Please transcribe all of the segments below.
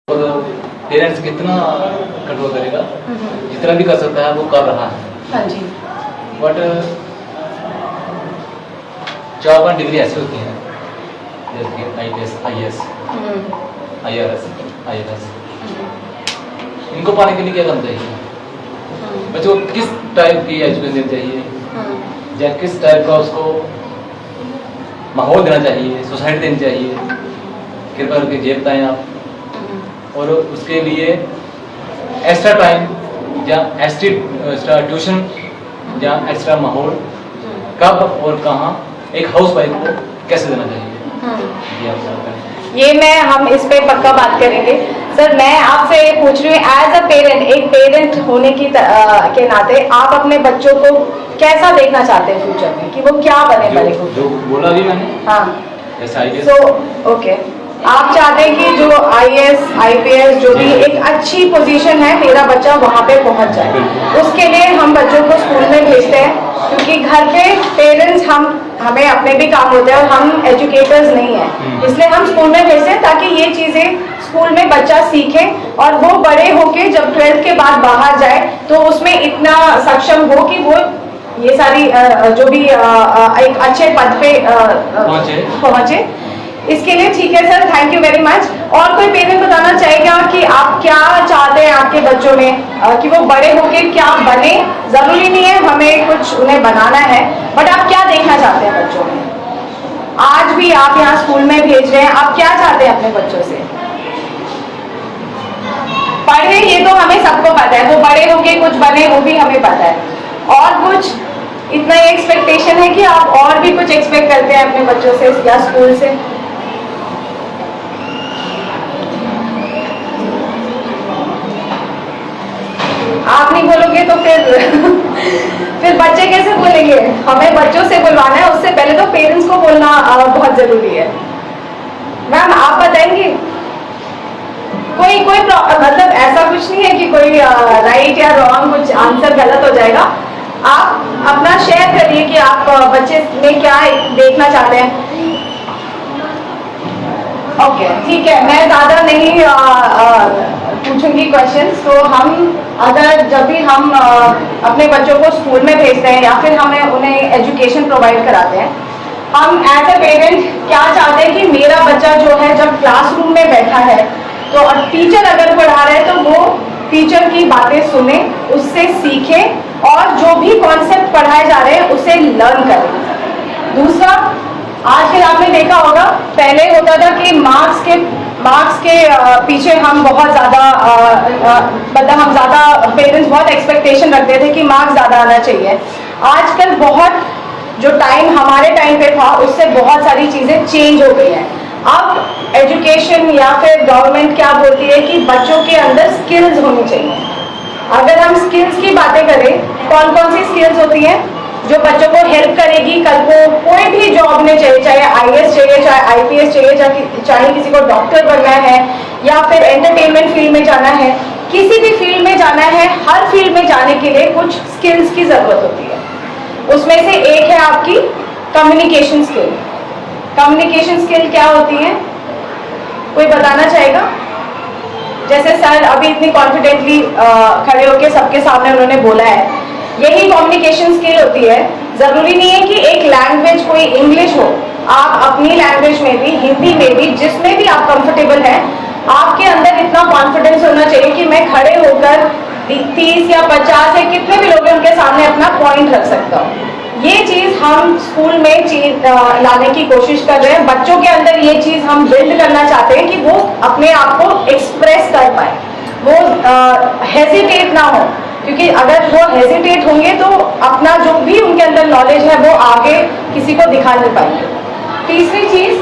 और पेरेंट्स कितना कंट्रोल करेगा, जितना भी कर सकता है वो कर रहा है। हाँ जी। बट 4-5 डिग्री ऐसी होती हैं जैसे कि IPS, IAS, IRS, IFS, इनको पाने के लिए क्या करना चाहिए? बच्चों को किस टाइप की एजुकेशन देनी चाहिए या किस टाइप का उसको माहौल देना चाहिए, सोसाइटी देनी चाहिए, कृपया करके ये बताएं आप। और उसके लिए एक्स्ट्रा टाइम या एक्स्ट्रा ट्यूशन या एक्स्ट्रा माहौल कब और कहाँ एक हाउस वाइफ को कैसे देना चाहिए, ये आप बताएं। ये हम इस पे पक्का बात करेंगे। सर मैं आपसे ये पूछ रही हूँ, एज अ पेरेंट, एक पेरेंट होने की के नाते आप अपने बच्चों को कैसा देखना चाहते हैं फ्यूचर में, कि वो क्या बने बड़े हो? जो बोला भी मैंने, हाँ, IAS। सो ओके, आप चाहते हैं कि जो IAS, IPS जो भी एक अच्छी पोजीशन है मेरा बच्चा वहाँ पे पहुँच जाए। उसके लिए हम बच्चों को स्कूल में भेजते हैं, क्योंकि घर पे पेरेंट्स हमें अपने भी काम होते हैं और हम एजुकेटर्स नहीं हैं, इसलिए हम स्कूल में भेजते हैं ताकि ये चीज़ें स्कूल में बच्चा सीखे और वो बड़े होके जब 12th के बाद बाहर जाए तो उसमें इतना सक्षम हो कि वो ये सारी जो भी एक अच्छे पद पे पहुँचे। इसके लिए ठीक है sir, thank you very much. और कोई पेरेंट बताना चाहेगा कि आप क्या चाहते हैं आपके बच्चों में, कि वो बड़े होकर क्या बने? जरूरी नहीं है हमें कुछ उन्हें बनाना है, बट आप क्या देखना चाहते हैं बच्चों में? आज भी आप यहाँ स्कूल में भेज रहे हैं, आप क्या चाहते हैं अपने बच्चों से? पढ़े ये तो हमें सबको पता है, वो बड़े होके कुछ बने वो भी हमें पता है, और कुछ इतना ही एक्सपेक्टेशन है कि आप और भी कुछ एक्सपेक्ट करते हैं अपने बच्चों से या स्कूल से? आप नहीं बोलोगे तो फिर बच्चे कैसे बोलेंगे? हमें बच्चों से बुलवाना है, उससे पहले तो पेरेंट्स को बोलना बहुत जरूरी है। मैम आप बताएंगे, कोई मतलब ऐसा कुछ नहीं है कि कोई राइट या रॉन्ग कुछ आंसर गलत हो जाएगा। आप अपना शेयर करिए कि आप बच्चे में क्या देखना चाहते हैं। ओके ठीक है, मैं ज़्यादा नहीं पूछूंगी क्वेश्चंस। तो हम अगर जब भी हम अपने बच्चों को स्कूल में भेजते हैं या फिर हमें उन्हें एजुकेशन प्रोवाइड कराते हैं, हम एज ए पेरेंट क्या चाहते हैं कि मेरा बच्चा जो है जब क्लासरूम में बैठा है तो टीचर अगर पढ़ा रहे हैं तो वो टीचर की बातें सुने, उससे सीखे और जो भी कॉन्सेप्ट पढ़ाए जा रहे हैं उसे लर्न करें। दूसरा, आजकल आपने देखा होगा पहले होता था कि मार्क्स के पीछे हम बहुत ज़्यादा मतलब हम ज़्यादा पेरेंट्स बहुत एक्सपेक्टेशन रखते थे कि मार्क्स ज़्यादा आना चाहिए। आजकल बहुत जो टाइम हमारे टाइम पे था उससे बहुत सारी चीज़ें चेंज हो गई हैं। अब एजुकेशन या फिर गवर्नमेंट क्या बोलती है कि बच्चों के अंदर स्किल्स होनी चाहिए। अगर हम स्किल्स की बातें करें, कौन कौन सी स्किल्स होती हैं जो बच्चों को हेल्प करेगी कल को कोई भी जॉब में चाहिए, चाहे IAS चाहिए, चाहे IPS चाहिए, चाहे किसी को डॉक्टर बनना है या फिर एंटरटेनमेंट फील्ड में जाना है, किसी भी फील्ड में जाना है, हर फील्ड में जाने के लिए कुछ स्किल्स की ज़रूरत होती है। उसमें से एक है आपकी कम्युनिकेशन स्किल। कम्युनिकेशन स्किल क्या होती है, कोई बताना चाहेगा? जैसे सर अभी इतनी कॉन्फिडेंटली खड़े होकर सबके सामने उन्होंने बोला है, यही कम्युनिकेशन स्किल होती है। जरूरी नहीं है कि एक लैंग्वेज कोई इंग्लिश हो, आप अपनी लैंग्वेज में भी, हिंदी में भी, जिसमें भी आप कंफर्टेबल हैं, आपके अंदर इतना कॉन्फिडेंस होना चाहिए कि मैं खड़े होकर 30 या 50 या कितने भी लोग उनके सामने अपना पॉइंट रख सकता हूँ। ये चीज़ हम स्कूल में लाने की कोशिश कर रहे हैं। बच्चों के अंदर ये चीज़ हम बिल्ड करना चाहते हैं कि वो अपने आप को एक्सप्रेस कर पाए, वो हेजिटेट ना हो, क्योंकि अगर वो हेजिटेट होंगे तो अपना जो भी उनके अंदर नॉलेज है वो आगे किसी को दिखा नहीं पाएंगे। तीसरी चीज़,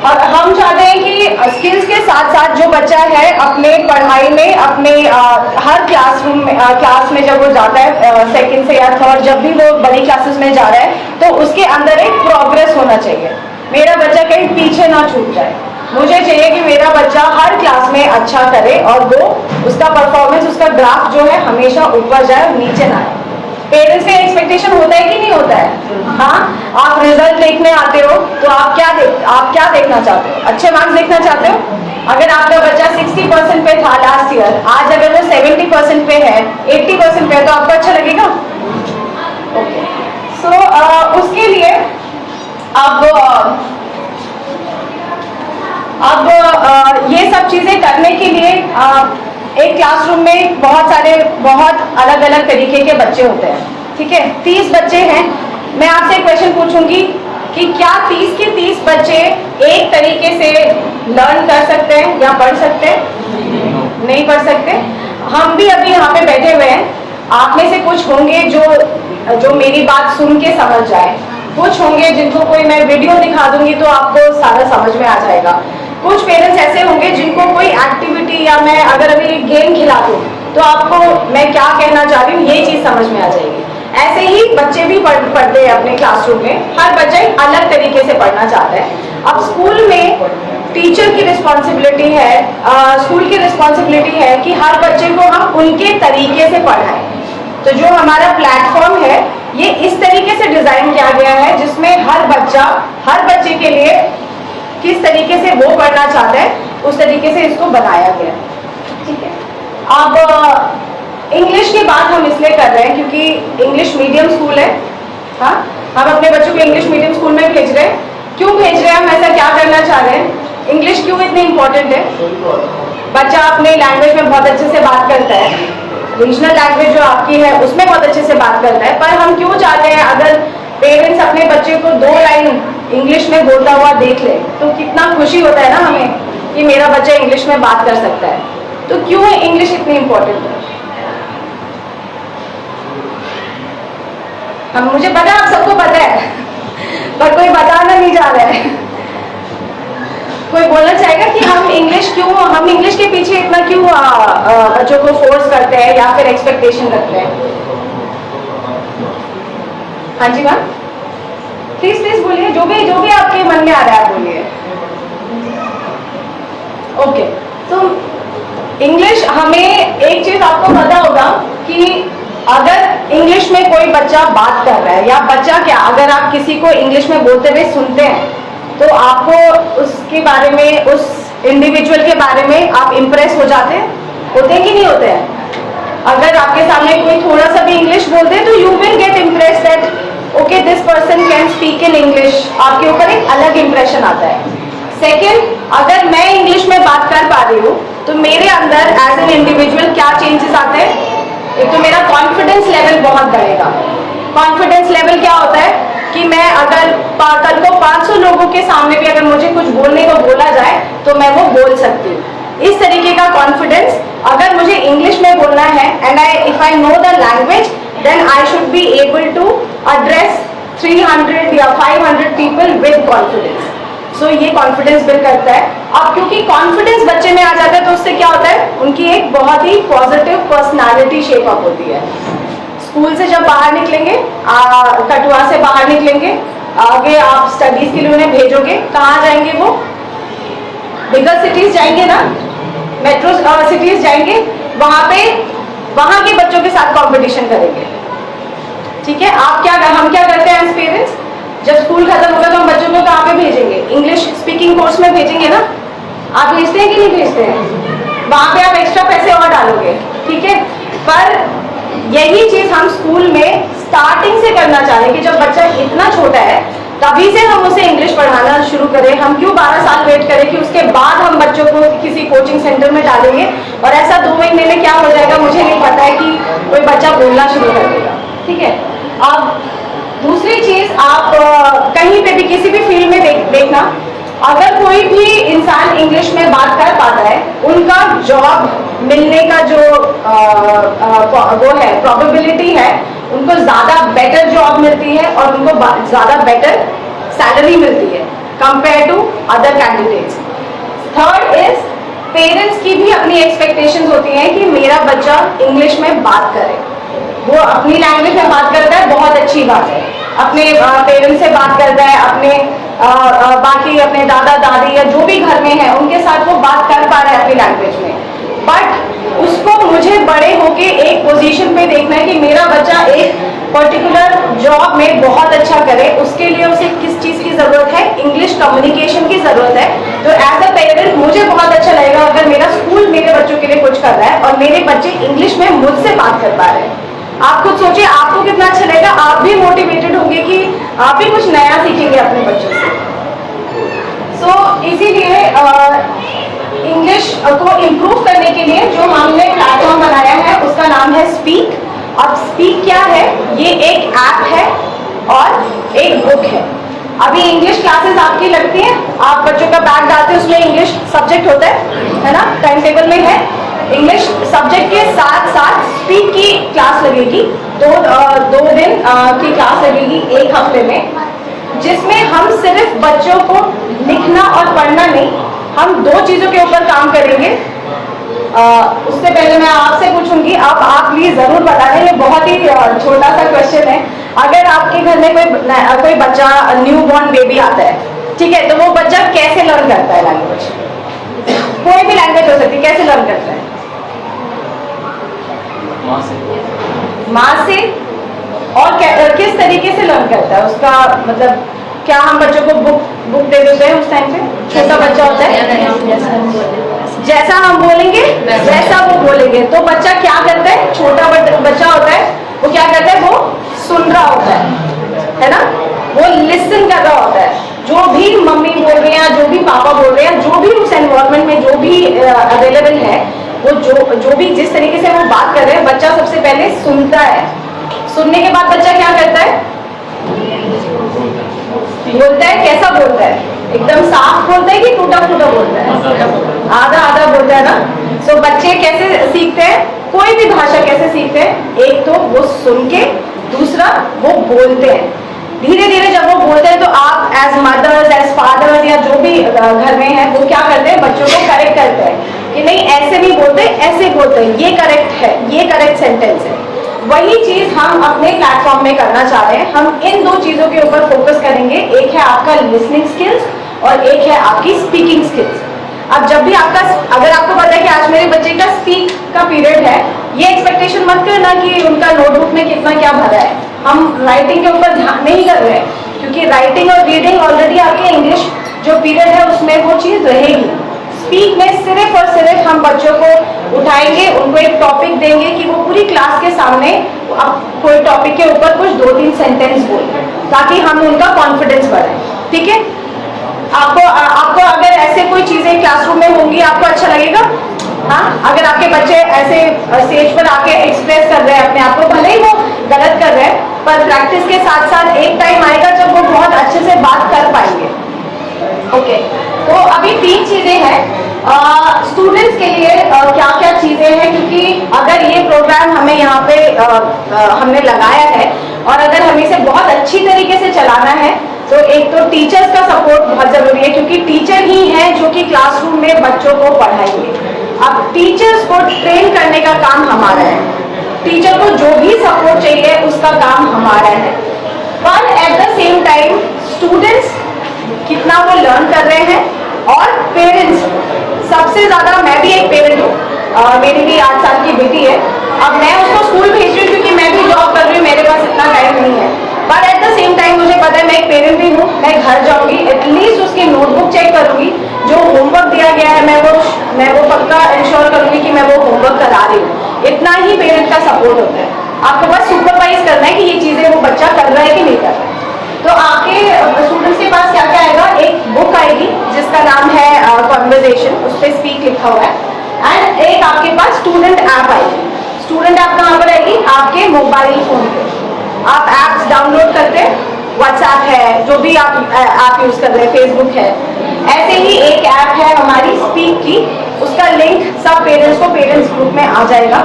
और हम चाहते हैं कि स्किल्स के साथ साथ जो बच्चा है अपने पढ़ाई में, अपने हर क्लास में जब वो जाता है, सेकंड से या थर्ड, जब भी वो बड़ी क्लासेस में जा रहा है तो उसके अंदर एक प्रोग्रेस होना चाहिए। मेरा बच्चा कहीं पीछे ना छूट जाए। मुझे चाहिए कि मेरा बच्चा हर क्लास में अच्छा करे और वो उसका परफॉर्मेंस, उसका ग्राफ जो है हमेशा ऊपर जाए और नीचे ना आए। पेरेंट्स का एक्सपेक्टेशन होता है कि नहीं होता है? हाँ, आप रिजल्ट देखने आते हो तो आप क्या देखना चाहते हो? अच्छे मार्क्स देखना चाहते हो? अगर आपका बच्चा 60% पे था लास्ट ईयर, आज अगर वो 70% पे है, 80% पे है, तो आपको अच्छा लगेगा? ओके, सो उसके लिए अब ये सब चीजें करने के लिए एक क्लासरूम में बहुत अलग अलग तरीके के बच्चे होते हैं, ठीक है? 30 बच्चे हैं। मैं आपसे एक क्वेश्चन पूछूंगी कि क्या 30 के 30 बच्चे एक तरीके से लर्न कर सकते हैं या पढ़ सकते हैं? नहीं पढ़ सकते। हम भी अभी यहाँ पे बैठे हुए हैं, आप में से कुछ होंगे जो मेरी बात सुन के समझ जाए, कुछ होंगे जिनको कोई मैं वीडियो दिखा दूंगी तो आपको सारा समझ में आ जाएगा। कुछ पेरेंट्स ऐसे होंगे जिनको कोई एक्टिविटी या मैं अगर अभी गेम खिला दूँ तो आपको मैं क्या कहना चाह रही हूँ ये चीज़ समझ में आ जाएगी। ऐसे ही बच्चे भी पढ़ते हैं अपने क्लासरूम में, हर बच्चा एक अलग तरीके से पढ़ना चाहता है। अब स्कूल में टीचर की रिस्पॉन्सिबिलिटी है, स्कूल की रिस्पॉन्सिबिलिटी है कि हर बच्चे को हम उनके तरीके से पढ़ाएं। तो जो हमारा प्लेटफॉर्म है ये इस तरीके से डिजाइन किया गया है जिसमें हर बच्चे के लिए किस तरीके से वो पढ़ना चाहता है उस तरीके से इसको बनाया गया है, ठीक है? अब इंग्लिश की बात हम इसलिए कर रहे हैं क्योंकि इंग्लिश मीडियम स्कूल है। हाँ, हम अपने बच्चों को इंग्लिश मीडियम स्कूल में भेज रहे हैं। क्यों भेज रहे हैं हम, ऐसा क्या करना चाह रहे हैं? इंग्लिश क्यों इतनी इंपॉर्टेंट है? बच्चा अपने लैंग्वेज में बहुत अच्छे से बात करता है, रीजनल लैंग्वेज जो आपकी है उसमें बहुत अच्छे से बात करता है, पर हम क्यों चाहते हैं अगर पेरेंट्स अपने बच्चे को 2 लाइन इंग्लिश में बोलता हुआ देख ले तो कितना खुशी होता है ना हमें कि मेरा बच्चा इंग्लिश में बात कर सकता है। तो क्यों है इंग्लिश इतनी इंपॉर्टेंट है? हम मुझे पता है आप सबको पता है पर कोई बताना नहीं जा रहा है। कोई बोलना चाहेगा कि हम इंग्लिश के पीछे इतना क्यों बच्चों को फोर्स करते हैं या फिर एक्सपेक्टेशन रखते हैं? हाँ जी मैम, प्लीज बोलिए, जो भी आपके मन में आ रहा है आप बोलिए। ओके, तो इंग्लिश हमें एक चीज आपको पता होगा कि अगर इंग्लिश में कोई बच्चा बात कर रहा है या बच्चा क्या, अगर आप किसी को इंग्लिश में बोलते हुए सुनते हैं तो आपको उसके बारे में, उस इंडिविजुअल के बारे में आप इम्प्रेस हो जाते हैं, होते हैं कि नहीं होते हैं? अगर आपके सामने कोई थोड़ा सा भी इंग्लिश बोलते हैं तो you will gate impress that okay this person can speak in English, आपके ऊपर एक अलग इंप्रेशन आता है। सेकेंड, अगर मैं इंग्लिश में बात कर पा रही हूँ तो मेरे अंदर एज एन इंडिविजुअल क्या चेंजेस आते हैं? एक तो मेरा कॉन्फिडेंस लेवल बहुत बढ़ेगा। कॉन्फिडेंस लेवल क्या होता है कि मैं अगर कल को 500 लोगों के सामने भी अगर मुझे कुछ बोलने को बोला जाए तो मैं वो बोल सकती हूँ। इस तरीके का कॉन्फिडेंस, अगर मुझे इंग्लिश में बोलना है and if I know the language then I should be able to address 300 या 500 पीपल विद कॉन्फिडेंस। सो ये कॉन्फिडेंस बिल्ड करता है। अब क्योंकि कॉन्फिडेंस बच्चे में आ जाता है तो उससे क्या होता है, उनकी एक बहुत ही पॉजिटिव पर्सनालिटी शेप अप होती है। स्कूल से जब बाहर निकलेंगे, कटुआ से बाहर निकलेंगे, आगे आप स्टडीज के लिए उन्हें भेजोगे, कहाँ जाएंगे वो? बिगर सिटीज जाएंगे ना, मेट्रो सिटीज जाएंगे, वहाँ के बच्चों के साथ कंपटीशन करेंगे, ठीक है? हम क्या करते हैं एज पेरेंट्स, जब स्कूल खत्म होगा तो हम बच्चों को कहाँ पे भेजेंगे? इंग्लिश स्पीकिंग कोर्स में भेजेंगे ना। आप भेजते हैं कि नहीं भेजते हैं? वहाँ पे आप एक्स्ट्रा पैसे और डालोगे, ठीक है? पर यही चीज हम स्कूल में स्टार्टिंग से करना चाह रहे हैं कि जब बच्चा इतना छोटा है तभी से हम उसे इंग्लिश पढ़ाना शुरू करें। हम क्यों 12 साल वेट करें कि उसके बाद हम बच्चों को किसी कोचिंग सेंटर में डालेंगे और ऐसा 2 महीने में क्या हो जाएगा मुझे नहीं पता है कि कोई बच्चा बोलना शुरू कर देगा, ठीक है? अब दूसरी चीज, आप कहीं पे भी किसी भी फील्ड में देखना, अगर कोई भी इंसान इंग्लिश में बात कर पाता है उनका जॉब मिलने का जो वो है प्रोबेबिलिटी है, उनको ज्यादा बेटर जॉब मिलती है और उनको ज्यादा बेटर सैलरी मिलती है compare to other candidates. Third is, parents की भी अपनी एक्सपेक्टेशंस होती हैं कि मेरा बच्चा इंग्लिश में बात करे, वो अपनी लैंग्वेज में बात करता है, बहुत अच्छी बात है, अपने पेरेंट्स से बात करता है, अपने बाकी अपने दादा दादी या जो भी घर में है उनके साथ वो बात कर पा रहा है अपनी लैंग्वेज में। बट उसको मुझे बड़े होके एक पोजीशन पे देखना है कि मेरा बच्चा एक पर्टिकुलर जॉब में बहुत अच्छा करे, उसके लिए उसे किस चीज़ की ज़रूरत है, इंग्लिश कम्युनिकेशन की ज़रूरत है। तो एज अ पेरेंट मुझे बहुत अच्छा लगेगा अगर मेरा स्कूल मेरे बच्चों के लिए कुछ कर रहा है और मेरे बच्चे इंग्लिश में मुझसे बात कर पा रहे हैं। आप खुद सोचिए आपको कितना अच्छा लगेगा, आप भी मोटिवेटेड होंगे कि आप भी कुछ नया सीखेंगे अपने बच्चों से। सो इसीलिए इंग्लिश को इम्प्रूव करने के लिए जो हमने प्लेटफॉर्म बनाया है उसका नाम है स्पीक। अब स्पीक क्या है, ये एक ऐप है और एक बुक है। अभी इंग्लिश क्लासेस आपकी लगती हैं, आप बच्चों का बैग डालते हैं, उसमें इंग्लिश सब्जेक्ट होता है ना, टाइम टेबल में है। इंग्लिश सब्जेक्ट के साथ साथ स्पीक की क्लास लगेगी, दो दिन की क्लास लगेगी एक हफ्ते में, जिसमें हम सिर्फ बच्चों को लिखना और पढ़ना नहीं, हम दो चीज़ों के ऊपर काम करेंगे। उससे पहले मैं आपसे पूछूंगी, आप प्लीज जरूर बता दें, ये बहुत ही छोटा सा क्वेश्चन है। अगर आपके घर में कोई बच्चा न्यू बॉर्न बेबी आता है, ठीक है, तो वो बच्चा कैसे लर्न करता है लैंग्वेज? कोई भी लैंग्वेज हो सकती है, कैसे लर्न करता है? माँ से। और किस तरीके से लर्न करता है, उसका मतलब क्या हम बच्चों को बुक दे देते हैं उस टाइम पे? छोटा बच्चा होता है, जैसा हम बोलेंगे वैसा वो बोलेंगे। तो बच्चा क्या करता है, छोटा बच्चा होता है, वो क्या करता है, वो सुन रहा होता है ना, वो लिसन कर रहा होता है। जो भी मम्मी बोल रही है, जो भी पापा बोल रहे हैं, जो भी उस एनवायरमेंट में जो भी अवेलेबल है, वो जो भी जिस तरीके से वो बात कर रहे हैं, बच्चा सबसे पहले सुनता है। सुनने के बाद बच्चा क्या करता है, बोलता है। कैसा बोलता है, एकदम साफ बोलता है कि टूटा फूटा बोलता है? आधा आधा बोलता है ना। सो बच्चे कैसे सीखते हैं, कोई भी भाषा कैसे सीखते हैं? एक तो वो सुन के, दूसरा वो बोलते हैं। धीरे धीरे जब वो बोलते हैं तो आप एज मदर्स, एज फादर्स या जो भी घर में है, वो क्या करते हैं, बच्चों को करेक्ट करते हैं कि नहीं ऐसे नहीं बोलते, ऐसे बोलते हैं, ये करेक्ट है, ये करेक्ट सेंटेंस है। वही चीज हम अपने प्लेटफॉर्म में करना चाह रहे हैं। हम इन दो चीजों के ऊपर फोकस करेंगे, एक है आपका लिसनिंग स्किल्स और एक है आपकी स्पीकिंग स्किल्स। अब जब भी अगर आपको पता है कि आज मेरे बच्चे का स्पीक का पीरियड है, ये एक्सपेक्टेशन मत करना कि उनका नोटबुक में कितना क्या भरा है। हम राइटिंग के ऊपर ध्यान नहीं कर रहे हैं, क्योंकि राइटिंग और रीडिंग ऑलरेडी आपके इंग्लिश जो पीरियड है उसमें वो चीज रहेगी। स्पीक में सिर्फ और सिर्फ हम बच्चों को उठाएंगे, उनको एक टॉपिक देंगे कि वो पूरी क्लास के सामने अब कोई टॉपिक के ऊपर कुछ 2-3 सेंटेंस बोले, ताकि हम उनका कॉन्फिडेंस बढ़ाएं। ठीक है, आपको अगर ऐसे कोई चीजें क्लासरूम में होंगी, आपको अच्छा लगेगा? हाँ, अगर आपके बच्चे ऐसे स्टेज पर आके एक्सप्रेस कर रहे हैं अपने आप को, भले ही वो गलत कर रहे हैं, पर प्रैक्टिस के साथ साथ एक टाइम आएगा जब वो बहुत अच्छे से बात कर पाएंगे। ओके, तो अभी 3 चीजें हैं स्टूडेंट्स के लिए। क्या क्या चीजें हैं, क्योंकि अगर ये प्रोग्राम हमें यहाँ पे हमने लगाया है और अगर हमें इसे बहुत अच्छी तरीके से चलाना है, तो एक तो टीचर्स का सपोर्ट बहुत जरूरी है, क्योंकि टीचर ही हैं जो कि क्लासरूम में बच्चों को पढ़ाएंगे। अब टीचर्स को ट्रेन करने का काम हमारा है, टीचर को जो भी सपोर्ट चाहिए उसका काम हमारा है। पर at the same time students कितना वो लर्न कर रहे हैं, और पेरेंट्स सबसे ज्यादा, मैं भी एक पेरेंट हूँ, मेरी भी 8 साल की बेटी है। अब मैं उसको स्कूल भेज रही हूँ क्योंकि मैं भी जॉब कर रही हूँ, मेरे पास इतना टाइम नहीं है। पर एट द सेम टाइम मुझे पता है मैं एक पेरेंट भी हूँ, मैं घर जाऊंगी, एटलीस्ट उसकी नोटबुक चेक करूंगी, जो होमवर्क दिया गया है मैं वो पक्का इंश्योर करूंगी कि मैं वो होमवर्क करा रही हूँ। इतना ही पेरेंट का सपोर्ट होता है। आपको बस सुपरवाइज करना है कि ये चीजें वो बच्चा कर रहा है कि नहीं कर रहा है। तो आपके स्टूडेंट्स के पास क्या क्या आएगा, एक बुक आएगी जिसका नाम है कॉन्वर्जेशन, उस पर स्पीक लिखा हुआ है, एंड एक आपके पास स्टूडेंट ऐप आएगी। स्टूडेंट ऐप कहाँ पर आएगी, आपके मोबाइल फोन पे। आप ऐप्स डाउनलोड करते हैं, व्हाट्सएप है, जो भी आप ऐप यूज कर रहे हैं, फेसबुक है, ऐसे ही एक ऐप है हमारी स्पीक की, उसका लिंक सब पेरेंट्स को पेरेंट्स ग्रुप में आ जाएगा।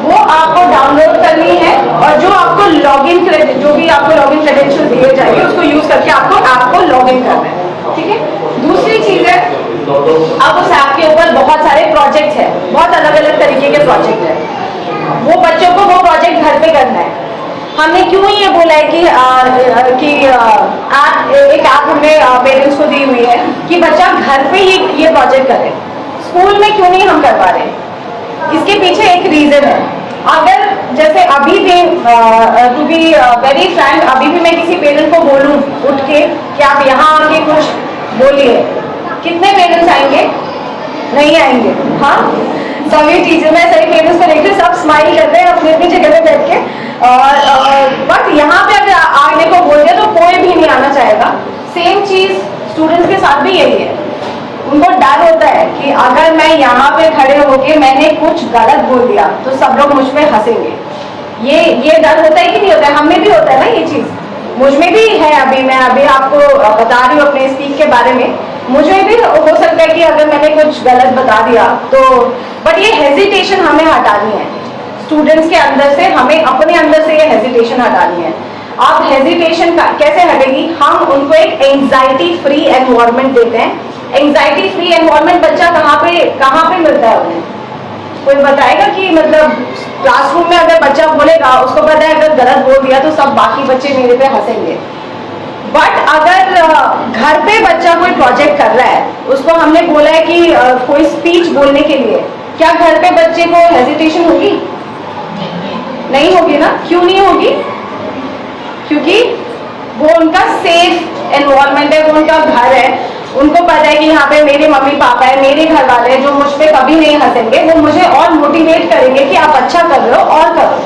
वो आपको डाउनलोड करनी है, और जो आपको लॉगिन क्रेडिट, जो भी आपको लॉगिन क्रेडेंशियल दिए जाएंगे, उसको यूज करके आपको लॉगिन करना है। ठीक है, दूसरी चीज है, अब उस ऐप के ऊपर बहुत सारे प्रोजेक्ट है, बहुत अलग अलग तरीके के प्रोजेक्ट है, वो बच्चों को वो प्रोजेक्ट घर पे करना है। हमने क्यों ये बोला है कि एक ऐप हमने पेरेंट्स को दी हुई है कि बच्चा घर पे ही ये प्रोजेक्ट करे, स्कूल में क्यों नहीं हम करवा रहे? इसके पीछे एक रीजन है। अगर जैसे अभी भी टू बी वेरी फ्रैंक, अभी भी मैं किसी पेरेंट को बोलूं उठ के कि आप यहाँ आके कुछ बोलिए, कितने पेरेंट्स आएंगे? नहीं आएंगे। हाँ, सभी चीजें मैं सही पेरेंट्स को देखती हूँ, सब स्माइल करते हैं अपनी अपनी जगह पे बैठ के, और बट यहाँ पे अगर आने को बोल दिया तो कोई भी नहीं आना चाहेगा। सेम चीज स्टूडेंट्स के साथ भी यही है, उनको डर होता है कि अगर मैं यहाँ पे खड़े होके मैंने कुछ गलत बोल दिया तो सब लोग मुझ पे हंसेंगे। ये डर होता है कि नहीं होता है? हमें भी होता है ना ये चीज, मुझ में भी है। अभी मैं आपको बता रही हूँ अपने स्पीक के बारे में, मुझे भी हो सकता है कि अगर मैंने कुछ गलत बता दिया तो, बट ये हेजिटेशन हमें हटानी है स्टूडेंट्स के अंदर से, हमें अपने अंदर से ये हेजिटेशन हटानी है। अब हेजिटेशन कैसे हटेगी? हम उनको एक एंजाइटी फ्री एनवायरनमेंट देते हैं। एंजाइटी फ्री एनवायरनमेंट बच्चा कहाँ पे मिलता है उन्हें? कोई बताएगा कि मतलब क्लासरूम में अगर बच्चा बोलेगा, उसको पता है अगर गलत बोल दिया तो सब बाकी बच्चे मेरे पे हंसेंगे। बट अगर घर पे बच्चा कोई प्रोजेक्ट कर रहा है, उसको हमने बोला है कि कोई स्पीच बोलने के लिए, क्या घर पे बच्चे को हेजिटेशन होगी? नहीं होगी ना। क्यों नहीं होगी? क्योंकि वो उनका सेफ एनवायरनमेंट है, वो उनका घर है, उनको पता है कि यहाँ पे मेरे मम्मी पापा है, मेरे घर वाले हैं जो मुझ पे कभी नहीं हंसेंगे, वो मुझे और मोटिवेट करेंगे कि आप अच्छा कर रहे हो और करो।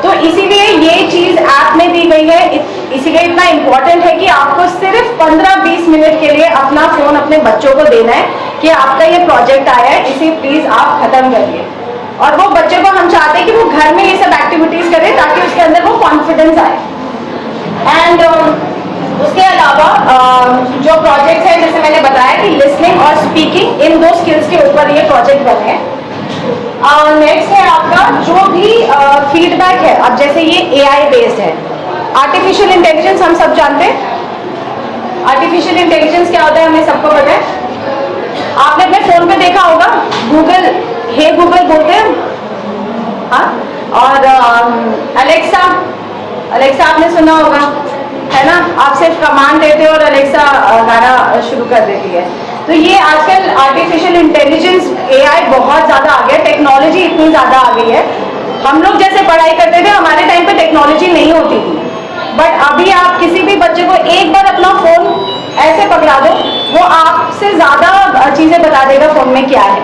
तो इसीलिए ये चीज ऐप में दी गई है, इसीलिए इतना इम्पोर्टेंट है कि आपको सिर्फ 15-20 मिनट के लिए अपना फोन अपने बच्चों को देना है कि आपका ये प्रोजेक्ट आया है, इसे प्लीज आप खत्म करिए। और वो बच्चे को हम चाहते हैं कि वो घर में ये सब एक्टिविटीज करे ताकि उसके अंदर वो कॉन्फिडेंस आए। एंड उसके अलावा जो प्रोजेक्ट है, जैसे मैंने बताया कि लिसनिंग और स्पीकिंग, इन दो स्किल्स के ऊपर ये प्रोजेक्ट बने हैं। नेक्स्ट है आपका जो भी फीडबैक है। अब जैसे ये AI बेस्ड है, आर्टिफिशियल इंटेलिजेंस हम सब जानते हैं। आर्टिफिशियल इंटेलिजेंस क्या होता है हमें सबको पता है। आपने अपने फोन पे देखा होगा गूगल, हे गूगल बोलते हैं, हाँ, और अलेक्सा आपने सुना होगा, है ना? आप सिर्फ कमांड देते हो और अलेक्सा गाना शुरू कर देती है। तो ये आजकल आर्टिफिशियल इंटेलिजेंस AI बहुत ज्यादा आ गया, टेक्नोलॉजी इतनी ज्यादा आ गई है। हम लोग जैसे पढ़ाई करते थे, हमारे टाइम पे टेक्नोलॉजी नहीं होती थी, बट अभी आप किसी भी बच्चे को एक बार अपना फोन ऐसे पकड़ा दो, वो आपसे ज्यादा चीजें बता देगा फोन में क्या है,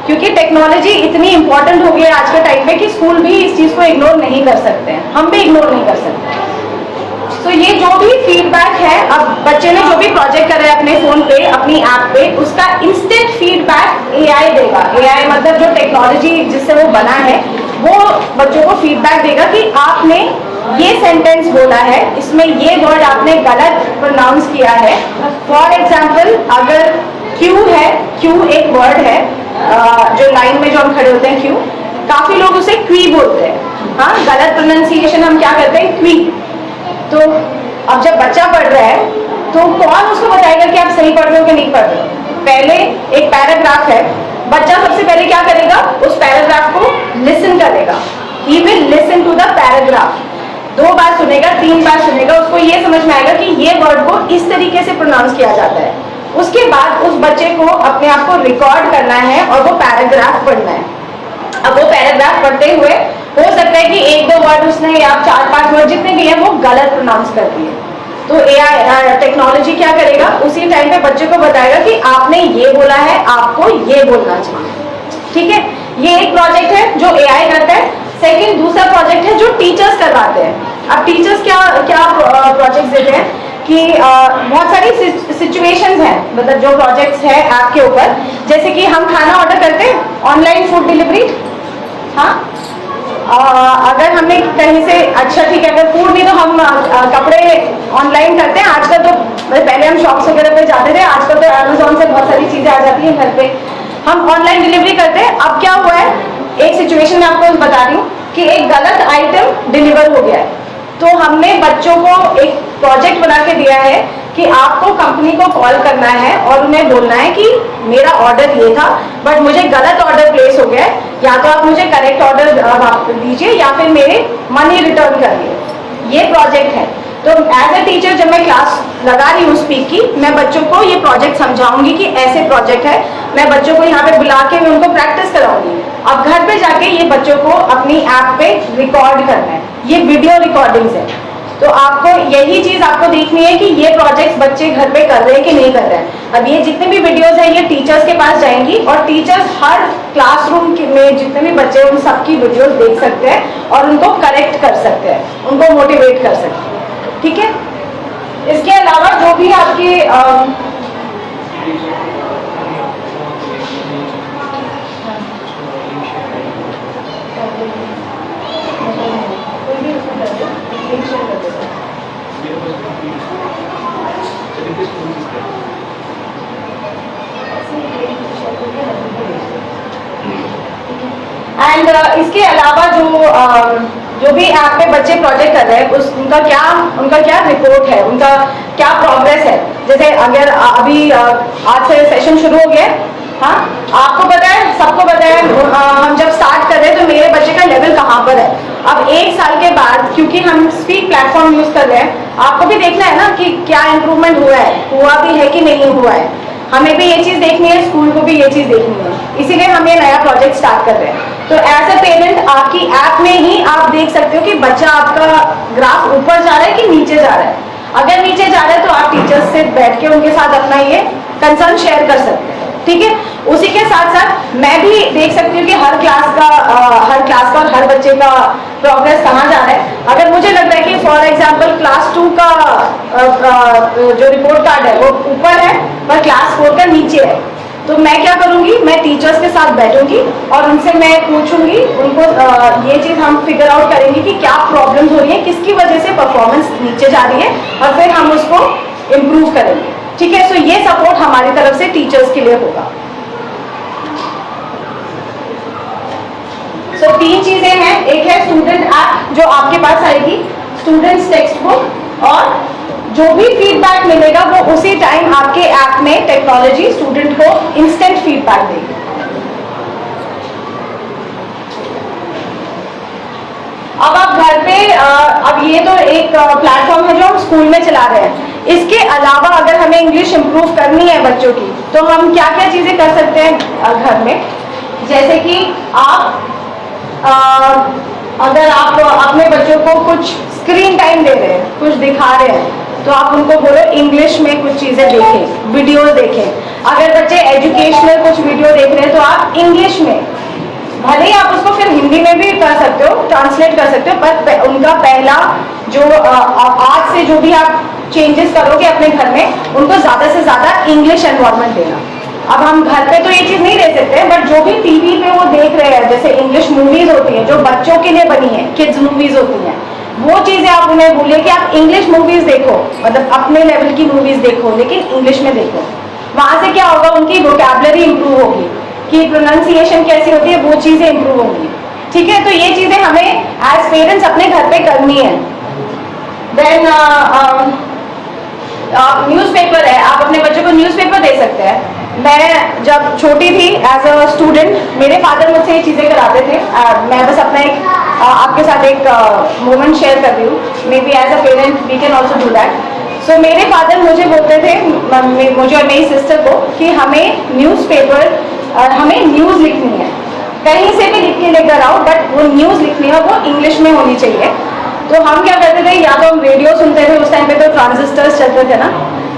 क्योंकि टेक्नोलॉजी इतनी इंपॉर्टेंट हो गई है आज के टाइम पे कि स्कूल भी इस चीज को इग्नोर नहीं कर सकते हैं, हम भी इग्नोर नहीं कर सकते। तो ये जो भी फीडबैक है, अब बच्चे ने जो भी प्रोजेक्ट करा है अपने फोन पे, अपनी ऐप पे, उसका इंस्टेंट फीडबैक AI देगा। AI मतलब जो टेक्नोलॉजी जिससे वो बना है, वो बच्चों को फीडबैक देगा कि आपने ये सेंटेंस बोला है, इसमें ये वर्ड आपने गलत प्रोनाउंस किया है। फॉर एग्जाम्पल, अगर क्यू है, क्यू एक वर्ड है, जो लाइन में जो हम खड़े होते हैं क्यू, काफी लोग उसे क्वी बोलते हैं। हाँ, गलत प्रोनाउंसिएशन हम क्या करते हैं? क्वी। तो अब जब बच्चा पढ़ रहा है तो कौन उसको बताएगा कि आप सही पढ़ रहे हो कि नहीं पढ़ रहे हो? पहले एक पैराग्राफ है, बच्चा सबसे पहले क्या करेगा? उस पैराग्राफ को लिसन करेगा। He will listen to the paragraph, 2 बार सुनेगा, 3 बार सुनेगा, उसको ये समझ में आएगा कि ये वर्ड को इस तरीके से प्रोनाउंस किया जाता है। उसके बाद उस बच्चे को अपने आप को रिकॉर्ड करना है और वो पैराग्राफ पढ़ना है। अब वो पैराग्राफ पढ़ते हुए हो सकता है कि 1-2 वर्ड उसने या 4-5 वर्ड जितने भी हैं वो गलत प्रोनाउंस कर दिए। तो AI टेक्नोलॉजी क्या करेगा? उसी टाइम पे बच्चे को बताएगा कि आपने ये बोला है, आपको ये बोलना चाहिए। ठीक है, ये एक प्रोजेक्ट है जो AI करता है। सेकंड, दूसरा प्रोजेक्ट है जो टीचर्स करवाते हैं। अब टीचर्स क्या प्रोजेक्ट देते हैं कि बहुत सारी सिचुएशंस हैं, मतलब जो प्रोजेक्ट्स है ऐप के ऊपर, जैसे कि हम खाना ऑर्डर करते हैं, ऑनलाइन फूड डिलीवरी। हाँ, अगर हमने कहीं से, अच्छा ठीक है, अगर फूड नहीं तो हम कपड़े ऑनलाइन करते हैं आजकल। तो पहले हम शॉप्स वगैरह पे जाते थे, आजकल तो अमेज़न से बहुत सारी चीजें आ जाती हैं घर पे, हम ऑनलाइन डिलीवरी करते हैं। अब क्या हुआ है, एक सिचुएशन मैं आपको बता रही हूँ कि एक गलत आइटम डिलीवर हो गया है। तो हमने बच्चों को एक प्रोजेक्ट बना के दिया है कि आपको कंपनी को कॉल करना है और उन्हें बोलना है कि मेरा ऑर्डर ये था बट मुझे गलत ऑर्डर प्लेस हो गया है, या तो आप मुझे करेक्ट ऑर्डर दीजिए या फिर मेरे मनी रिटर्न करिए। ये प्रोजेक्ट है। तो एज अ टीचर जब मैं क्लास लगा रही हूँ स्पीक की, मैं बच्चों को ये प्रोजेक्ट समझाऊंगी कि ऐसे प्रोजेक्ट है, मैं बच्चों को यहाँ पे बुला के मैं उनको प्रैक्टिस कराऊंगी। अब घर पे जाके ये बच्चों को अपनी ऐप पे रिकॉर्ड करना है, ये वीडियो रिकॉर्डिंग्स है। तो आपको यही चीज आपको देखनी है कि ये प्रोजेक्ट्स बच्चे घर पे कर रहे हैं कि नहीं कर रहे हैं। अब ये जितने भी वीडियोस हैं ये टीचर्स के पास जाएंगी और टीचर्स हर क्लासरूम में जितने भी बच्चे हैं उन सबकी वीडियोस देख सकते हैं और उनको करेक्ट कर सकते हैं, उनको मोटिवेट कर सकते हैं, ठीक है। इसके अलावा जो भी आपके एंड इसके अलावा जो भी ऐप पे बच्चे प्रोजेक्ट कर रहे हैं उनका क्या रिपोर्ट है, उनका क्या प्रोग्रेस है। जैसे अगर अभी आज से सेशन शुरू हो गया, हाँ आपको पता है, सबको पता है, हम जब स्टार्ट कर रहे हैं तो मेरे बच्चे का लेवल कहाँ पर है। अब 1 साल के बाद क्योंकि हम स्पीक प्लेटफॉर्म यूज कर रहे हैं, आपको भी देखना है ना कि क्या इम्प्रूवमेंट हुआ भी है कि नहीं हुआ है। हमें भी ये चीज देखनी है, स्कूल को भी ये चीज देखनी है, इसीलिए हम ये नया प्रोजेक्ट स्टार्ट कर रहे हैं। तो एज अ पेरेंट आपकी ऐप में ही आप देख सकते हो कि बच्चा आपका ग्राफ ऊपर जा रहा है कि नीचे जा रहा है। अगर नीचे जा रहा है तो आप टीचर्स से बैठ के उनके साथ अपना ये कंसर्न शेयर कर सकते हैं, ठीक है। उसी के साथ साथ मैं भी देख सकती हूँ कि हर क्लास का और हर बच्चे का प्रोग्रेस कहाँ जा रहा है। अगर मुझे लग रहा है कि फॉर एग्जांपल क्लास 2 का जो रिपोर्ट कार्ड है वो ऊपर है पर क्लास 4 का नीचे है, तो मैं क्या करूंगी, मैं टीचर्स के साथ बैठूंगी और उनसे मैं पूछूंगी, उनको ये चीज हम फिगर आउट करेंगे कि क्या प्रॉब्लम्स हो रही है, किसकी वजह से परफॉर्मेंस नीचे जा रही है और फिर हम उसको इम्प्रूव करेंगे, ठीक है। सो ये सपोर्ट हमारी तरफ से टीचर्स के लिए होगा। सो 3 चीजें हैं, एक है स्टूडेंट ऐप जो आपके पास आएगी, स्टूडेंट्स टेक्स्ट बुक, और जो भी फीडबैक मिलेगा वो उसी टाइम आपके ऐप में टेक्नोलॉजी स्टूडेंट को इंस्टेंट फीडबैक देगी। अब आप घर पे अब ये तो एक प्लेटफॉर्म है जो हम स्कूल में चला रहे हैं। इसके अलावा अगर हमें इंग्लिश इंप्रूव करनी है बच्चों की, तो हम क्या क्या चीजें कर सकते हैं घर में। जैसे कि आप अगर आप अपने बच्चों को कुछ स्क्रीन टाइम दे रहे हैं, कुछ दिखा रहे हैं, तो आप उनको बोलो इंग्लिश में कुछ चीजें देखें, वीडियोस देखें। अगर बच्चे एजुकेशनल कुछ वीडियो देख रहे हैं तो आप इंग्लिश में, भले ही आप उसको फिर हिंदी में भी कर सकते हो, ट्रांसलेट कर सकते हो, पर उनका पहला जो आज से जो भी आप चेंजेस करोगे अपने घर में, उनको ज्यादा से ज्यादा इंग्लिश एनवायरनमेंट देना। अब हम घर पे तो ये चीज नहीं दे सकते, बट जो भी टीवी पे वो देख रहे हैं, जैसे इंग्लिश मूवीज होती हैं जो बच्चों के लिए बनी है, किड्स मूवीज होती हैं, वो चीजें आप उन्हें बोलिए कि आप इंग्लिश मूवीज देखो, मतलब अपने लेवल की मूवीज देखो लेकिन इंग्लिश में देखो। वहां से क्या होगा, उनकी वोकैबुलरी इंप्रूव होगी, कि प्रोनाउंसिएशन कैसी होती है, वो चीजें इंप्रूव होंगी, ठीक है। तो ये चीजें हमें एज पेरेंट्स अपने घर पे करनी है। देन न्यूज़पेपर है, आप अपने बच्चों को न्यूज़पेपर दे सकते हैं। मैं जब छोटी थी एज अ स्टूडेंट, मेरे फादर मुझसे ये चीज़ें कराते थे। मैं बस अपना एक आपके साथ एक मोमेंट शेयर कर रही हूँ, maybe as a parent we can also do that. So मेरे फादर मुझे बोलते थे, मुझे और मेरी सिस्टर को, कि हमें न्यूज़पेपर, हमें न्यूज़ लिखनी है, कहीं से भी लिख के लेकर आओ, बट वो न्यूज़ लिखनी है, वो इंग्लिश में होनी चाहिए। तो हम क्या करते थे, या तो हम रेडियो सुनते थे, उस टाइम पे तो ट्रांजिस्टर्स चलते थे ना,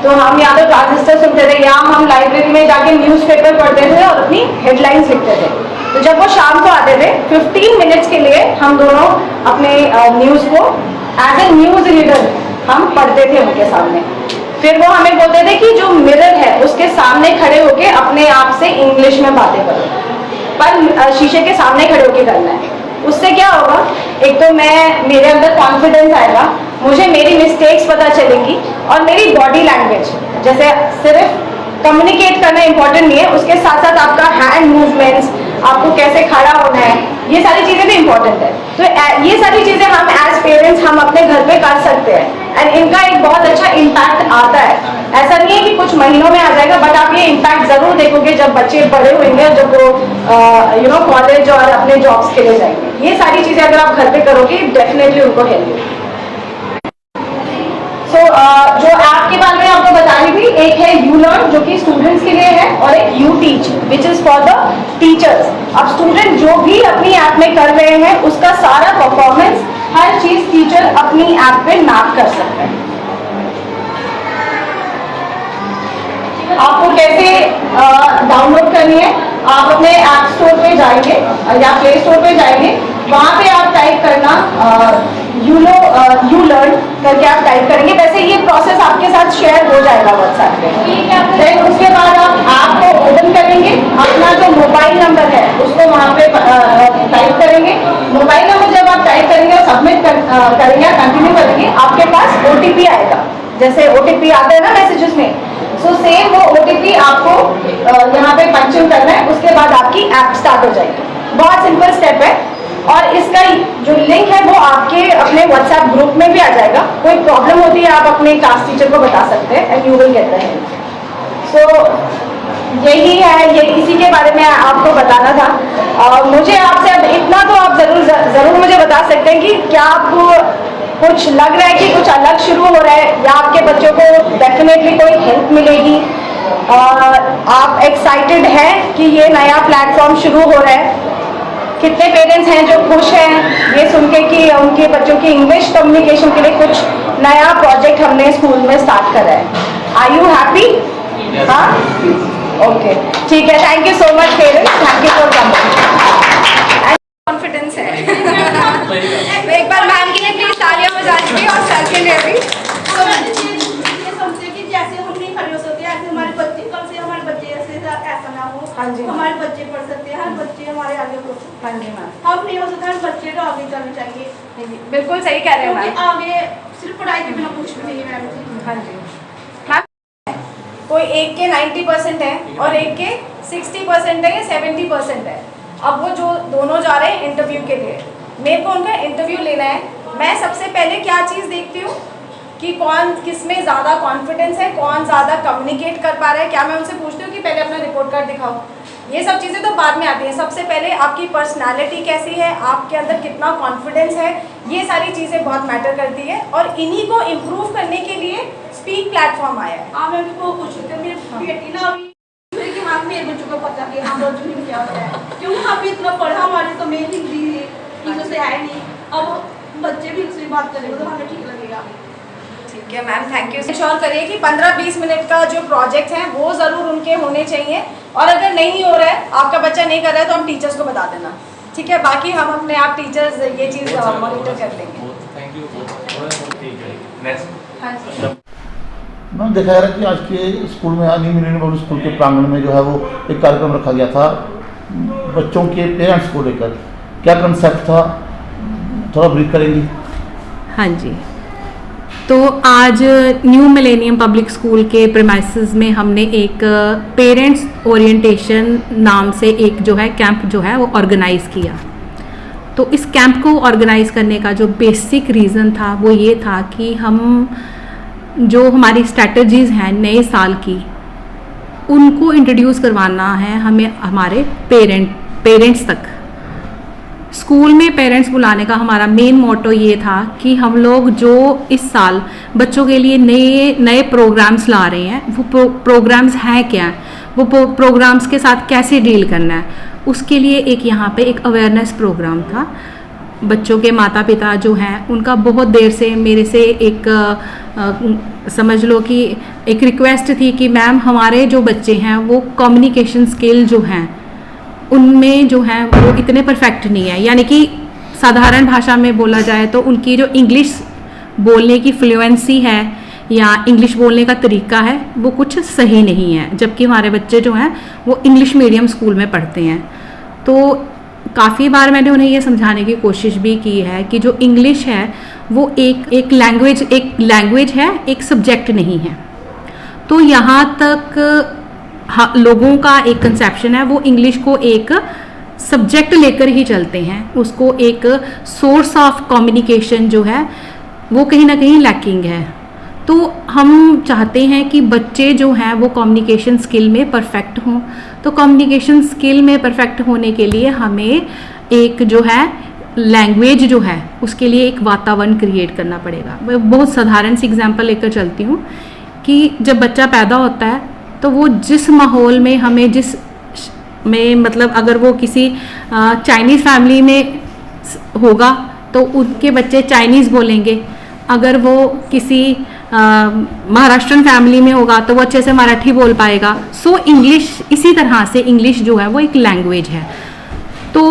तो हम या तो ट्रांजिस्टर सुनते थे या हम लाइब्रेरी में जाके न्यूज़पेपर पढ़ते थे और अपनी हेडलाइंस लिखते थे। तो जब वो शाम को आते थे 15 मिनट्स के लिए हम दोनों अपने न्यूज़ को एज ए न्यूज़ रीडर हम पढ़ते थे उनके सामने। फिर वो हमें बोलते थे कि जो मिरर है उसके सामने खड़े होके अपने आप से इंग्लिश में बातें करो, पर शीशे के सामने खड़े होके करना है। उससे क्या होगा, एक तो मेरे अंदर कॉन्फिडेंस आएगा, मुझे मेरी मिस्टेक्स पता चलेंगी, और मेरी बॉडी लैंग्वेज, जैसे सिर्फ कम्युनिकेट करना इंपॉर्टेंट नहीं है, उसके साथ साथ आपका हैंड मूवमेंट्स, आपको कैसे खड़ा होना है, ये सारी चीज़ें भी इंपॉर्टेंट है। तो ये सारी चीज़ें हम एज पेरेंट्स हम अपने घर पे कर सकते हैं, एंड इनका एक बहुत अच्छा इम्पैक्ट आता है। ऐसा नहीं है कि कुछ महीनों में आ जाएगा, बट आप ये इम्पैक्ट ज़रूर देखोगे जब बच्चे बड़े होंगे, जब वो कॉलेज और अपने जॉब्स के लिए जाएंगे। ये सारी चीज़ें अगर आप घर पे करोगे, डेफिनेटली उनको हेल्प होगी। एक है यू लर्न जो कि स्टूडेंट्स के लिए है, और एक you teach which is for the teachers. अब स्टूडेंट जो भी अपनी ऐप में कर रहे हैं उसका सारा परफॉर्मेंस, हर चीज टीचर अपनी ऐप पे मैप कर सकते हैं। आपको कैसे डाउनलोड करनी है, आप अपने ऐप स्टोर पे जाएंगे या प्ले स्टोर पे जाएंगे, वहाँ पे आप टाइप करना यू लर्न करके आप टाइप करेंगे। वैसे ये प्रोसेस आपके साथ शेयर हो जाएगा व्हाट्सएप पे। देन उसके बाद आप ऐप को ओपन करेंगे, अपना जो मोबाइल नंबर है उसको वहाँ पे टाइप करेंगे। मोबाइल नंबर जब आप टाइप करेंगे और सबमिट करेंगे, कंटिन्यू करेंगे, आपके पास OTP आएगा। जैसे OTP आता है ना मैसेजेस में, सो सेम वो OTP आपको यहाँ पे पंच इन करना है। उसके बाद आपकी ऐप स्टार्ट हो जाएगी। बहुत सिंपल स्टेप है, और इसका जो लिंक है वो आपके अपने व्हाट्सएप ग्रुप में भी आ जाएगा। कोई प्रॉब्लम होती है आप अपने क्लास टीचर को बता सकते हैं and you will get the help. So यही है, ये इसी के बारे में आपको बताना था। मुझे आपसे अब इतना तो आप जरूर मुझे बता सकते हैं कि क्या आपको कुछ लग रहा है कि कुछ अलग शुरू हो रहा है, या आपके बच्चों को डेफिनेटली कोई हेल्प मिलेगी, आप एक्साइटेड हैं कि ये नया प्लेटफॉर्म शुरू हो रहा है। कितने पेरेंट्स हैं जो खुश हैं ये सुन के कि उनके बच्चों की इंग्लिश कम्युनिकेशन के लिए कुछ नया प्रोजेक्ट हमने स्कूल में स्टार्ट करा है। Are you happy? हाँ, ओके, ठीक है। Thank you so much parents, thank you for coming. Confidence है। एक बार मैम के लिए प्लीज तालियां बजा दीजिए, और सर के लिए भी। ये समझे कि जैसे हम नहीं खड़े हो सकते, ऐसे हमारे बच्चे, कम से हमारे बच्चे ऐसा ना हो। हाँ जी, हमारे बच्चे पढ़ सकते हैं, हर बच्चे हमारे आगे बढ़ सकते हैं। हाँ जी मैम, हम नहीं हो सकता, हर बच्चे को आगे जाना चाहिए। बिल्कुल सही कह रहे हैं क्योंकि मैम। आगे सिर्फ पढ़ाई के बिना कुछ भी नहीं है मैम जी। हाँ जी मैम, कोई एक के 90% है और एक के 60% है या 70% है। अब वो जो दोनों जा रहे हैं इंटरव्यू के लिए, मेरे को उनका इंटरव्यू लेना है। मैं सबसे पहले क्या चीज़ देखती हूँ कि कौन किस में ज़्यादा कॉन्फिडेंस है, कौन ज़्यादा कम्युनिकेट कर पा रहा है। क्या मैं उनसे पूछती हूँ कि पहले अपना रिपोर्ट कार्ड दिखाओ, ये सब चीज़ें तो बाद में आती हैं। सबसे पहले आपकी पर्सनालिटी कैसी है, आपके अंदर कितना कॉन्फिडेंस है, ये सारी चीज़ें बहुत मैटर करती है। और इन्हीं को इम्प्रूव करने के लिए स्पीक प्लेटफॉर्म आया है। हाँ मैम, वो पूछ रहे थे मेरी बेटी ना अभी कि हाँ मेरे बच्चों को पता कि हाँ बच्चों ने क्या होता है, क्योंकि हम भी इतना पढ़ा, हमारे तो मेन हिंदी से आए नहीं। अब बच्चे भी उसमें बात करेंगे तो हमें ठीक लगेगा। ठीक है मैम, थैंक यू। इंश्योर करिए कि 15-20 मिनट का जो प्रोजेक्ट है वो ज़रूर उनके होने चाहिए, और अगर नहीं हो रहा है, आपका बच्चा नहीं कर रहा है, तो हम टीचर्स को बता देना, ठीक है? बाकी हम अपने आप टीचर्स ये चीज़ मॉनिटर कर लेंगे। Thank you. ठीक है, नेक्स्ट। हाँ जी मैम, देखा जा रहा है कि आज के स्कूल में न्यू मिलेनियम पब्लिक स्कूल के प्रांगण में जो है वो एक कार्यक्रम रखा गया था बच्चों के पेरेंट्स को लेकर। क्या कंसेप्ट था, थोड़ा ब्रीफ करेंगी? हाँ जी, तो आज न्यू मिलेनियम पब्लिक स्कूल के प्रेमाइसेस में हमने एक पेरेंट्स ओरिएंटेशन नाम से एक जो है कैंप जो है वो ऑर्गेनाइज़ किया। तो इस कैंप को ऑर्गेनाइज़ करने का जो बेसिक रीज़न था वो ये था कि हम जो हमारी स्ट्रैटेजीज़ हैं नए साल की, उनको इंट्रोड्यूस करवाना है हमें हमारे पेरेंट्स तक। स्कूल में पेरेंट्स बुलाने का हमारा मेन मोटो ये था कि हम लोग जो इस साल बच्चों के लिए नए प्रोग्राम्स ला रहे हैं, वो प्रोग्राम्स हैं क्या, वो प्रोग्राम्स के साथ कैसे डील करना है, उसके लिए एक यहाँ पे एक अवेयरनेस प्रोग्राम था। बच्चों के माता पिता जो हैं उनका बहुत देर से मेरे से एक समझ लो कि एक रिक्वेस्ट थी कि मैम हमारे जो बच्चे हैं वो कम्युनिकेशन स्किल जो हैं उनमें जो है वो इतने परफेक्ट नहीं है, यानी कि साधारण भाषा में बोला जाए तो उनकी जो इंग्लिश बोलने की फ्लुएंसी है या इंग्लिश बोलने का तरीका है वो कुछ सही नहीं है, जबकि हमारे बच्चे जो हैं वो इंग्लिश मीडियम स्कूल में पढ़ते हैं। तो काफ़ी बार मैंने उन्हें ये समझाने की कोशिश भी की है कि जो इंग्लिश है वो एक लैंग्वेज है, एक सब्जेक्ट नहीं है। तो यहाँ तक लोगों का एक कंसेप्शन है, वो इंग्लिश को एक सब्जेक्ट लेकर ही चलते हैं, उसको एक सोर्स ऑफ कम्युनिकेशन जो है वो कहीं ना कहीं लैकिंग है। तो हम चाहते हैं कि बच्चे जो हैं वो कम्युनिकेशन स्किल में परफेक्ट हों। तो कम्युनिकेशन स्किल में परफेक्ट होने के लिए हमें एक जो है लैंग्वेज जो है उसके लिए एक वातावरण क्रिएट करना पड़ेगा। मैं बहुत साधारण सी एग्जांपल लेकर चलती हूँ कि जब बच्चा पैदा होता है तो वो जिस माहौल में हमें मतलब अगर वो किसी चाइनीज़ फैमिली में होगा तो उनके बच्चे चाइनीज़ बोलेंगे, अगर वो किसी महाराष्ट्रन फैमिली में होगा तो वो अच्छे से मराठी बोल पाएगा। सो इंग्लिश, इसी तरह से इंग्लिश जो है वो एक लैंग्वेज है। तो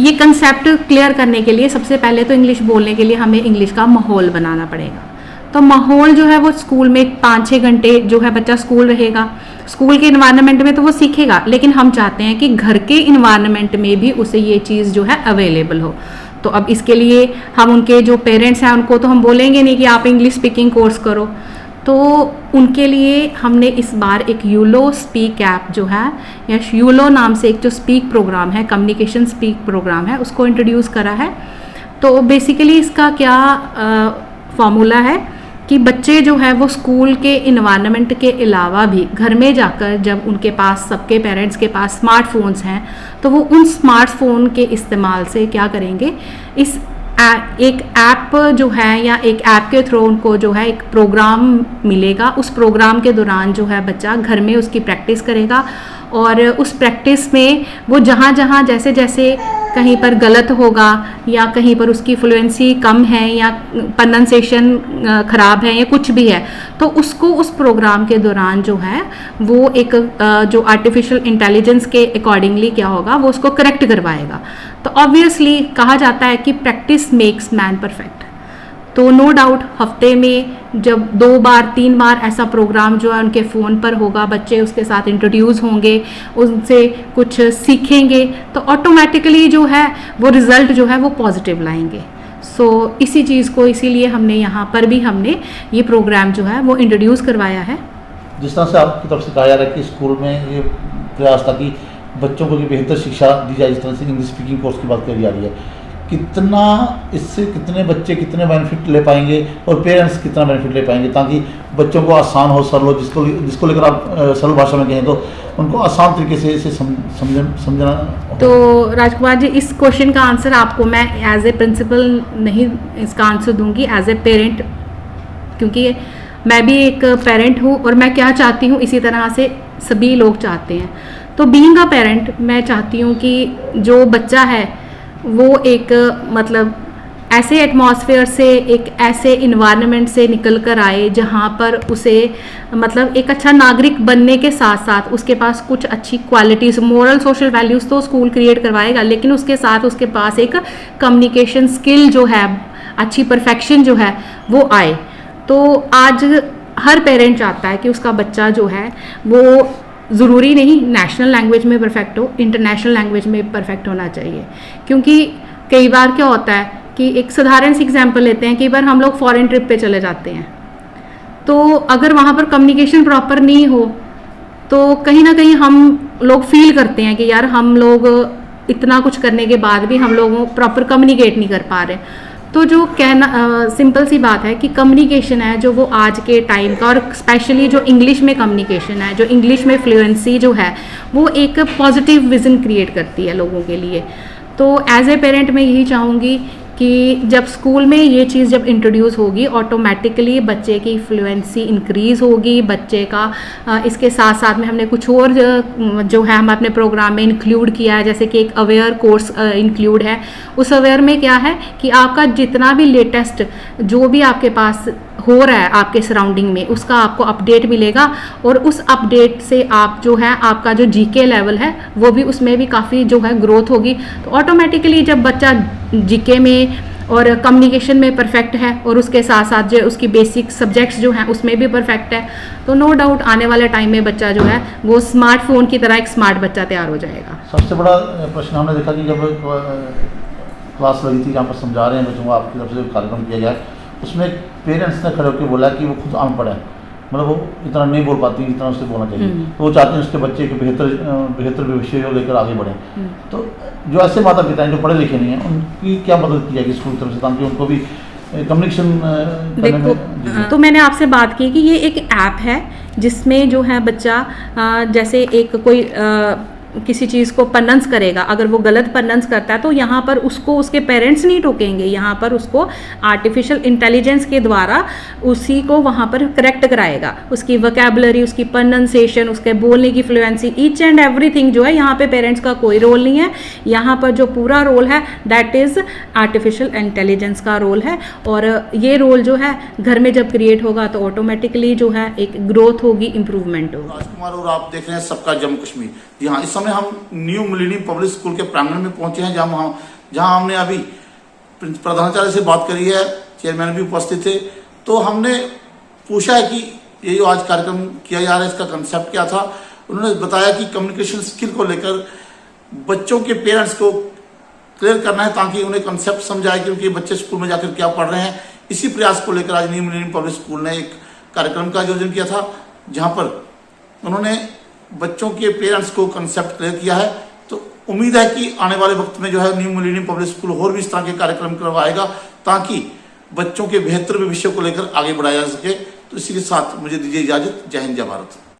ये कंसेप्ट क्लियर करने के लिए सबसे पहले तो इंग्लिश बोलने के लिए हमें इंग्लिश का माहौल बनाना पड़ेगा। तो माहौल जो है वो स्कूल में 5-6 घंटे जो है बच्चा स्कूल रहेगा, स्कूल के इन्वायरमेंट में तो वो सीखेगा, लेकिन हम चाहते हैं कि घर के इन्वायरमेंट में भी उसे ये चीज़ जो है अवेलेबल हो। तो अब इसके लिए हम उनके जो पेरेंट्स हैं उनको तो हम बोलेंगे नहीं कि आप इंग्लिश स्पीकिंग कोर्स करो, तो उनके लिए हमने इस बार एक यूलो स्पीक ऐप जो है, या यूलो नाम से एक जो स्पीक प्रोग्राम है, कम्युनिकेशन स्पीक प्रोग्राम है, उसको इंट्रोड्यूस करा है। तो बेसिकली इसका क्या फॉर्मूला है कि बच्चे जो है वो स्कूल के इन्वायरमेंट के अलावा भी घर में जाकर, जब उनके पास, सबके पेरेंट्स के पास स्मार्टफोन्स हैं, तो वो उन स्मार्टफोन के इस्तेमाल से क्या करेंगे, एक ऐप जो है या एक ऐप के थ्रू उनको जो है एक प्रोग्राम मिलेगा। उस प्रोग्राम के दौरान जो है बच्चा घर में उसकी प्रैक्टिस करेगा, और उस प्रैक्टिस में वो जहाँ जहाँ जैसे जैसे कहीं पर गलत होगा या कहीं पर उसकी फ्लुएंसी कम है या प्रोनाउंसिएशन ख़राब है या कुछ भी है, तो उसको उस प्रोग्राम के दौरान जो है वो एक जो आर्टिफिशियल इंटेलिजेंस के अकॉर्डिंगली क्या होगा, वो उसको करेक्ट करवाएगा। तो ऑब्वियसली कहा जाता है कि प्रैक्टिस मेक्स मैन परफेक्ट। तो नो डाउट हफ्ते में जब 2 बार 3 बार ऐसा प्रोग्राम जो है उनके फ़ोन पर होगा, बच्चे उसके साथ इंट्रोड्यूस होंगे, उनसे कुछ सीखेंगे, तो ऑटोमेटिकली जो है वो रिज़ल्ट जो है वो पॉजिटिव लाएंगे। सो इसी चीज़ को, इसीलिए हमने यहाँ पर भी हमने ये प्रोग्राम जो है वो इंट्रोड्यूस करवाया है। जिस तरह से आपकी तरफ से कहा जा रहा है कि स्कूल में ये प्रयास था कि बच्चों को बेहतर शिक्षा दी जाए, जिस तरह से इंग्लिश स्पीकिंग कोर्स की बात करी जा रही है, कितना इससे कितने बच्चे कितने बेनिफिट ले पाएंगे और पेरेंट्स कितना बेनिफिट ले पाएंगे, ताकि बच्चों को आसान हो, सरल हो, जिसको लेकर आप सरल भाषा में कहें तो उनको आसान तरीके से इसे समझना। तो राजकुमार जी, इस क्वेश्चन का आंसर आपको मैं एज ए प्रिंसिपल नहीं इसका आंसर दूंगी, एज ए पेरेंट, क्योंकि मैं भी एक पेरेंट हूँ और मैं क्या चाहती हूँ इसी तरह से सभी लोग चाहते हैं। तो बीइंग अ पेरेंट मैं चाहती हूँ कि जो बच्चा है वो एक मतलब ऐसे एटमॉस्फेयर से, एक ऐसे इन्वायरमेंट से निकल कर आए जहाँ पर उसे मतलब एक अच्छा नागरिक बनने के साथ साथ उसके पास कुछ अच्छी क्वालिटीज़, मोरल सोशल वैल्यूज़ तो स्कूल क्रिएट करवाएगा, लेकिन उसके साथ उसके पास एक कम्युनिकेशन स्किल जो है, अच्छी परफेक्शन जो है वो आए। तो आज हर पेरेंट चाहता है कि उसका बच्चा जो है वो ज़रूरी नहीं नेशनल लैंग्वेज में परफेक्ट हो, इंटरनेशनल लैंग्वेज में परफेक्ट होना चाहिए। क्योंकि कई बार क्या होता है कि एक साधारण सी एग्जांपल लेते हैं, कई बार हम लोग फॉरेन ट्रिप पे चले जाते हैं, तो अगर वहाँ पर कम्युनिकेशन प्रॉपर नहीं हो तो कहीं ना कहीं हम लोग फील करते हैं कि यार हम लोग इतना कुछ करने के बाद भी हम लोग प्रॉपर कम्युनिकेट नहीं कर पा रहे। तो जो कहना सिंपल सी बात है कि कम्युनिकेशन है जो वो आज के टाइम का, और स्पेशली जो इंग्लिश में कम्युनिकेशन है, जो इंग्लिश में फ्लुएंसी जो है, वो एक पॉजिटिव विज़न क्रिएट करती है लोगों के लिए। तो एज ए पेरेंट मैं यही चाहूँगी कि जब स्कूल में ये चीज़ जब इंट्रोड्यूस होगी, ऑटोमेटिकली बच्चे की फ्लुएंसी इंक्रीज़ होगी, बच्चे का इसके साथ साथ में हमने कुछ और जो है हम अपने प्रोग्राम में इंक्लूड किया है, जैसे कि एक अवेयर कोर्स इंक्लूड है। उस अवेयर में क्या है कि आपका जितना भी लेटेस्ट जो भी आपके पास हो रहा है आपके सराउंडिंग में, उसका आपको अपडेट मिलेगा, और उस अपडेट से आप जो है आपका जो जीके लेवल है वो भी उसमें भी काफ़ी जो है ग्रोथ होगी। तो ऑटोमेटिकली जब बच्चा जीके में और कम्युनिकेशन में परफेक्ट है और उसके साथ साथ जो उसकी बेसिक सब्जेक्ट्स जो हैं उसमें भी परफेक्ट है, तो नो डाउट आने वाले टाइम में बच्चा जो है वो स्मार्टफोन की तरह एक स्मार्ट बच्चा तैयार हो जाएगा। सबसे बड़ा प्रश्न हमने देखा कि जब क्लास लगी थी जहाँ पर समझा रहे हैं बच्चों को, आपकी तरफ से कार्यक्रम किया गया, उसमें पेरेंट्स ने खड़े होकर बोला कि वो खुद अनपढ़ है, मतलब वो इतना नहीं बोल पाती जितना उससे बोलना चाहिए, तो वो चाहते हैं उसके बच्चे के बेहतर भविष्य को लेकर आगे बढ़ें। तो जो ऐसे माता पिता हैं जो पढ़े लिखे नहीं हैं, उनकी क्या मदद की जाएगी स्कूल की तरफ से, ताकि उनको भी कम्युनिकेशन करने में। तो मैंने आपसे बात की कि ये एक ऐप है जिसमें जो है बच्चा जैसे एक कोई किसी चीज़ को प्रनंस करेगा, अगर वो गलत प्रनंस करता है तो यहाँ पर उसको उसके पेरेंट्स नहीं टोकेंगे, यहाँ पर उसको आर्टिफिशियल इंटेलिजेंस के द्वारा उसी को वहाँ पर करेक्ट कराएगा, उसकी वोकैबुलरी, उसकी प्रनंसिएशन, उसके बोलने की फ्लुएंसी, ईच एंड एवरीथिंग जो है यहाँ पे पेरेंट्स का कोई रोल नहीं है। यहाँ पर जो पूरा रोल है दैट इज़ आर्टिफिशियल इंटेलिजेंस का रोल है, और ये रोल जो है घर में जब क्रिएट होगा तो ऑटोमेटिकली जो है एक ग्रोथ होगी, इंप्रूवमेंट होगी। राजकुमार और आप देख रहे हैं सबका जम्मू कश्मीर। जी हाँ, इस समय हम न्यू मिलेनियम पब्लिक स्कूल के प्रांगण में पहुंचे हैं, जहां हमने अभी प्रधानाचार्य से बात करी है, चेयरमैन भी उपस्थित थे। तो हमने पूछा है कि ये जो आज कार्यक्रम किया जा रहा है इसका कंसेप्ट क्या था। उन्होंने बताया कि कम्युनिकेशन स्किल को लेकर बच्चों के पेरेंट्स को क्लियर करना है ताकि उन्हें कंसेप्ट समझाए कि उनके बच्चे स्कूल में जाकर क्या पढ़ रहे हैं। इसी प्रयास को लेकर आज न्यू मिलेनियम पब्लिक स्कूल ने एक कार्यक्रम का आयोजन किया था, जहां पर उन्होंने बच्चों के पेरेंट्स को कंसेप्ट क्लियर किया है। तो उम्मीद है कि आने वाले वक्त में जो है न्यू मिलेनियम पब्लिक स्कूल और भी इस तरह के कार्यक्रम करवाएगा ताकि बच्चों के बेहतर भविष्य को लेकर आगे बढ़ाया जा सके। तो इसी के साथ मुझे दीजिए इजाजत। जय हिंद, जय भारत।